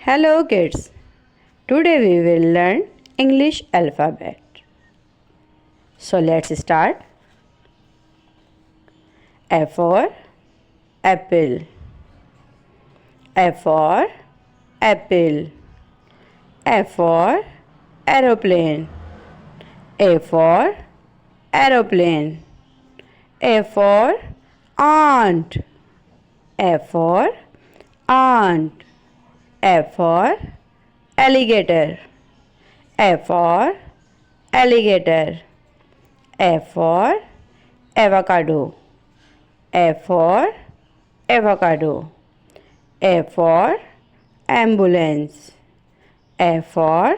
Hello kids, today we will learn English alphabet. So let's start. A for apple. A for apple. A for aeroplane. A for aeroplane. A for aunt. A for aunt. A for alligator. A for alligator. A for avocado. A for avocado. A for ambulance. A for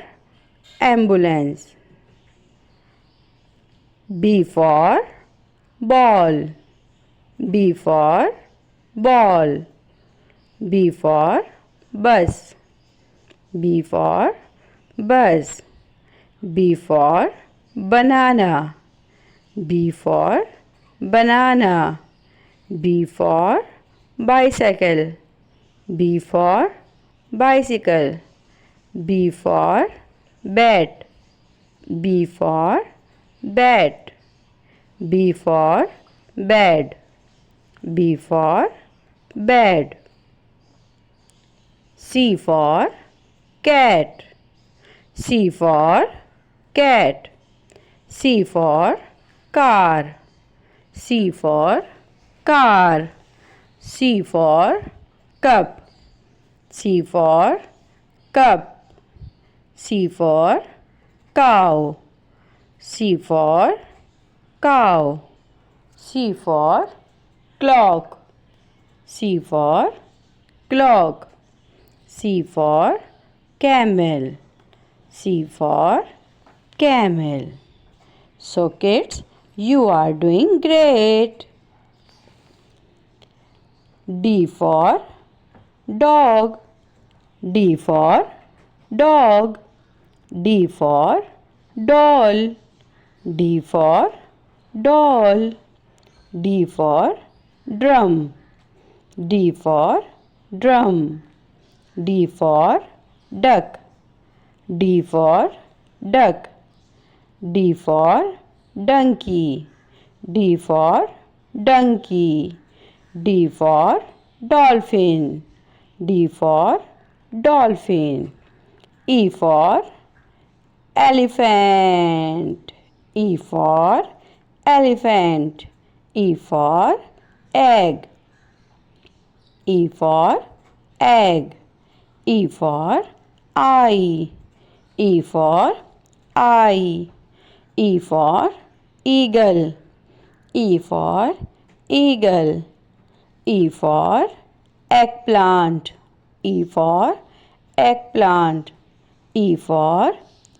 ambulance. B for ball. B for ball. B for bus. B for bus. B for banana. B for banana. B for bicycle. B for bicycle. B for bat. B for bat. B for bed. B for bed. C for cat. C for cat. C for car. C for car. C for cup. C for cup. C for cow. C for cow. C for clock. C for clock. C for camel. C for camel. So kids, you are doing great. D for dog. D for dog. D for doll. D for doll. D for drum. D for drum. D for duck. D for duck. D for donkey. D for donkey. D for dolphin. D for dolphin. E for elephant. E for elephant. E for egg. E for egg. E for eye. E for eye. E for eagle. E for eagle. E for eggplant. E for eggplant. E for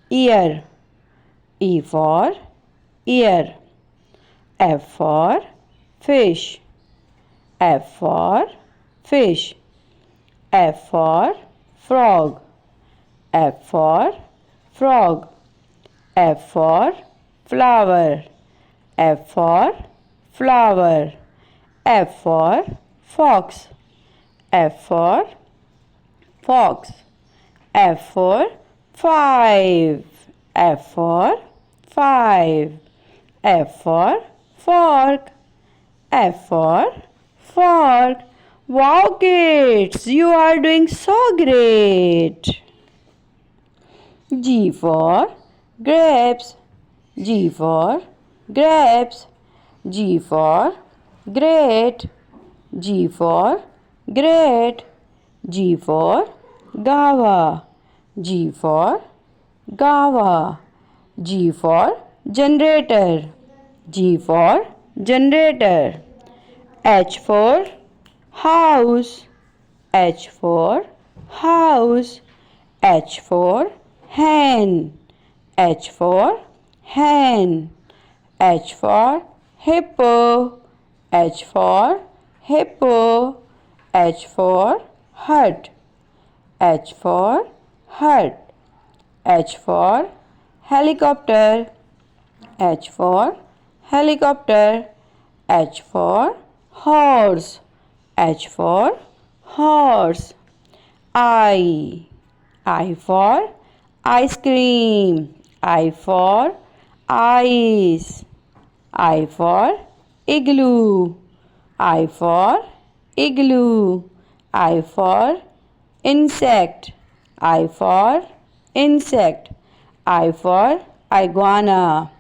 ear. E for ear. F for fish. F for fish. F for frog. F for frog. F for flower. F for flower. F for fox. F for fox. F for five. F for five. F for fork. F for fork. Wow kids, you are doing so great. G for grapes. G for grapes. G for great. G for great. G for guava. G for guava. G for generator. G for generator. H for house. H for house. H for hen. H for hen. H for hippo. H for hippo. H for hut. H for hut. H for helicopter. H for helicopter. H for horse. H for horse. I. I for ice cream. I for ice. I for igloo. I for igloo. I for insect. I for insect. I for iguana.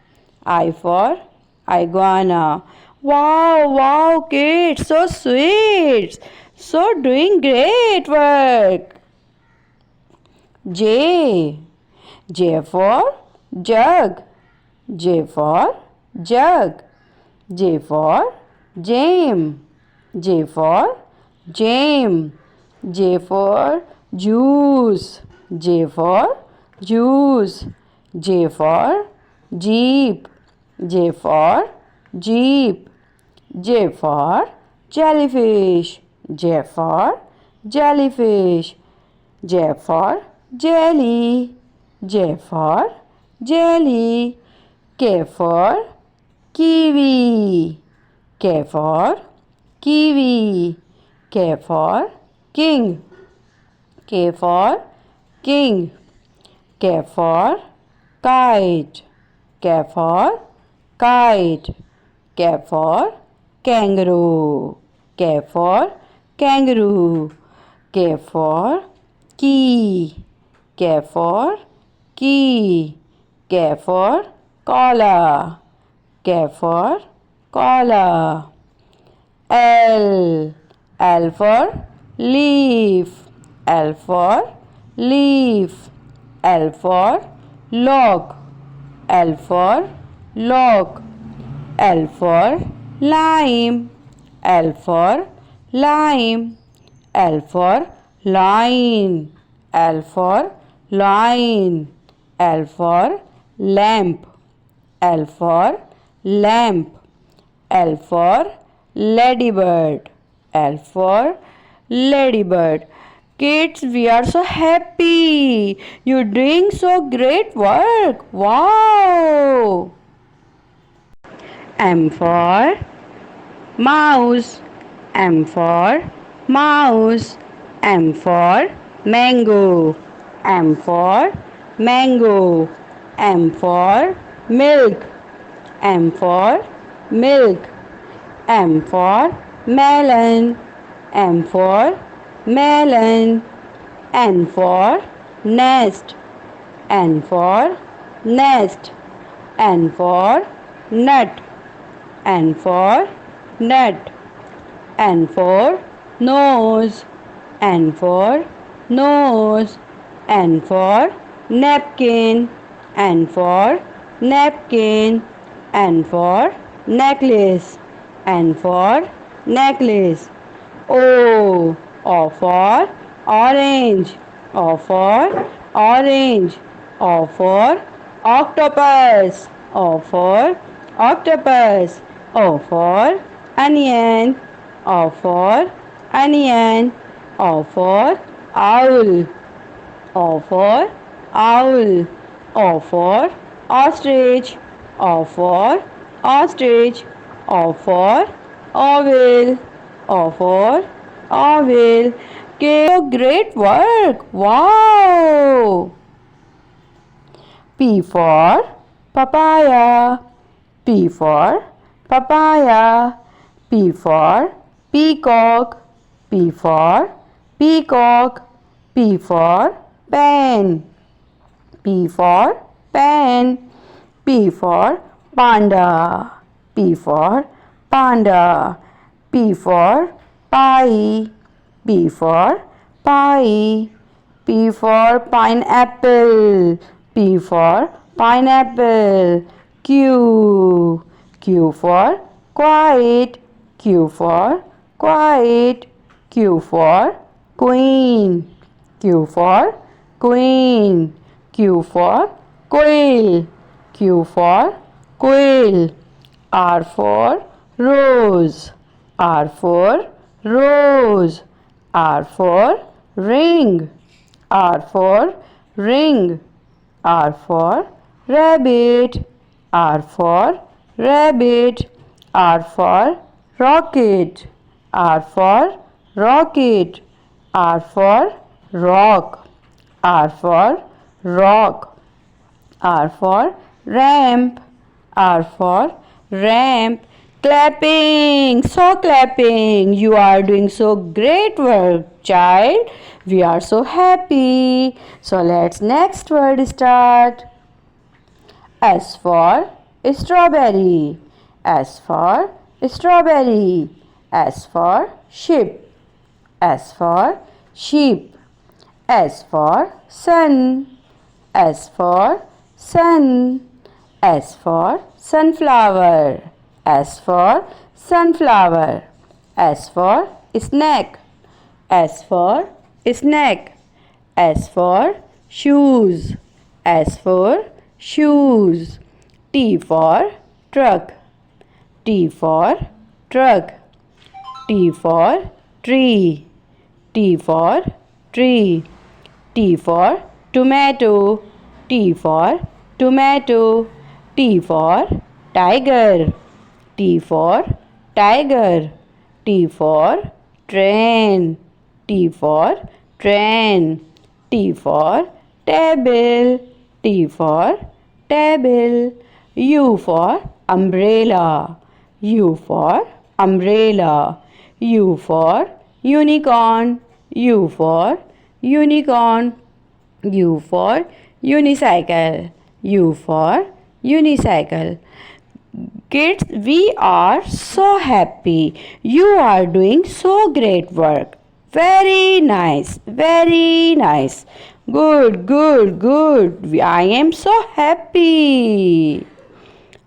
I for iguana. Wow, wow, kids, so sweet. So doing great work. J. J for jug. J for jug. J for jam. J for jam. J for juice. J for juice. J for jeep. J for jeep. J for jellyfish. J for jellyfish. J for jelly. J for jelly. K for kiwi. K for kiwi. K for king. K for king. K for kite. K for kite. K for kangaroo. K for kangaroo. K for key. K for key. K for collar. K for collar. L. L for leaf. L for leaf. L for log. L for log. L for lime. L for lime. L for line. L for line. L for lamp. L for lamp. L for ladybird. L for ladybird. Kids, we are so happy. You're doing so great work. Wow. M for mouse. M for mouse. M for mango. M for mango. M for milk. M for milk. M for melon. M for melon. N for nest. N for nest. N for nut. N for nut. N for nose. N for nose. N for napkin. N for napkin. N for necklace. N for necklace. O. O for orange. O for orange. O for octopus. O for octopus. O for onion. O for onion. O for owl. O for owl. O for ostrich. O for ostrich. O for owl. O for owl. Great work. Wow. P for papaya. P for papaya. P for peacock. P for peacock. P for pen. P for pen. P for panda. P for panda. P for pie. P for pie. P for pineapple. P for pineapple. Q. Q for quiet. Q for quiet. Q for queen. Q for queen. Q for quail. Q for quail. R for rose. R for rose. R for ring. R for ring. R for rabbit. R for rabbit. R for rocket. R for rocket. R for rock. R for rock. R for ramp. R for ramp. Clapping, so clapping. You are doing so great work, child. We are so happy. So let's next word start. S for strawberry. S for strawberry. S for sheep. S for sheep. S for sun. S for sun. S for sunflower. S for sunflower. S for snack. S for snack. S for shoes. S for shoes. T for truck. T for truck. T for tree. T for tree. T for tomato. T for tomato. T for tiger. T for tiger. T for train. T for train. T for table. T for table. U for umbrella. U for umbrella. U for unicorn. U for unicorn. U for unicycle. U for unicycle. Kids, we are so happy. You are doing so great work. Very nice. Very nice. Good, good, good. I am so happy.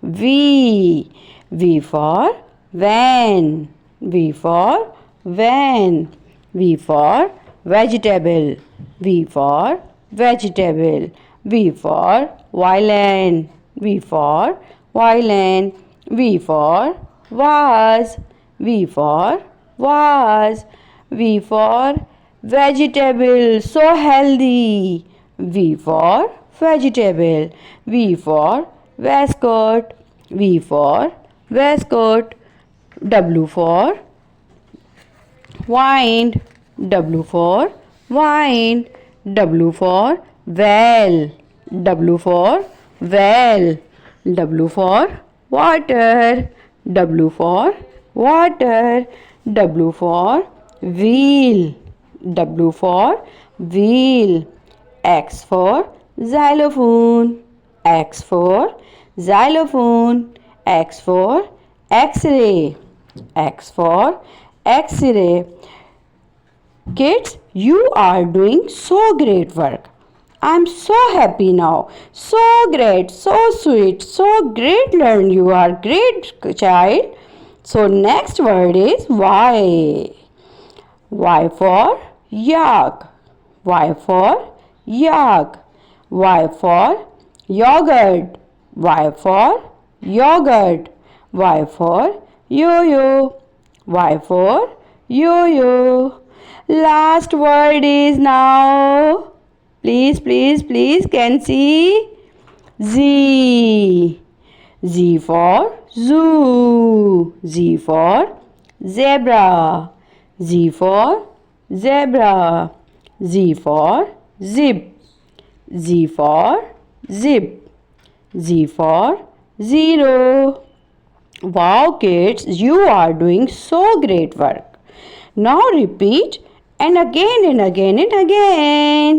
V. V for van. V for van. V for vegetable. V for vegetable. V for violin. V for violin. V for vase. V for vase. V for vegetable, so healthy. V for vegetable. V for waistcoat. V for waistcoat. W for wine. W for wine. W for well. W for well. W for water. W for water. W for wheel. W for wheel. X for xylophone. X for xylophone. X for X-ray. X for X-ray. Kids, you are doing so great work. I'm so happy now. So great, so sweet, so great learn. You are great child. So next word is Y. Y for yak. Y for yak. Y for yogurt. Y for yogurt. Y for yo-yo. Y for yo-yo. Last word is now. Please, please, please can see. Z. Z for zoo. Z for zebra. Z for zebra. Z for zip. Z for zip. Z for zero. Wow kids, you are doing so great work. Now repeat and again and again and again.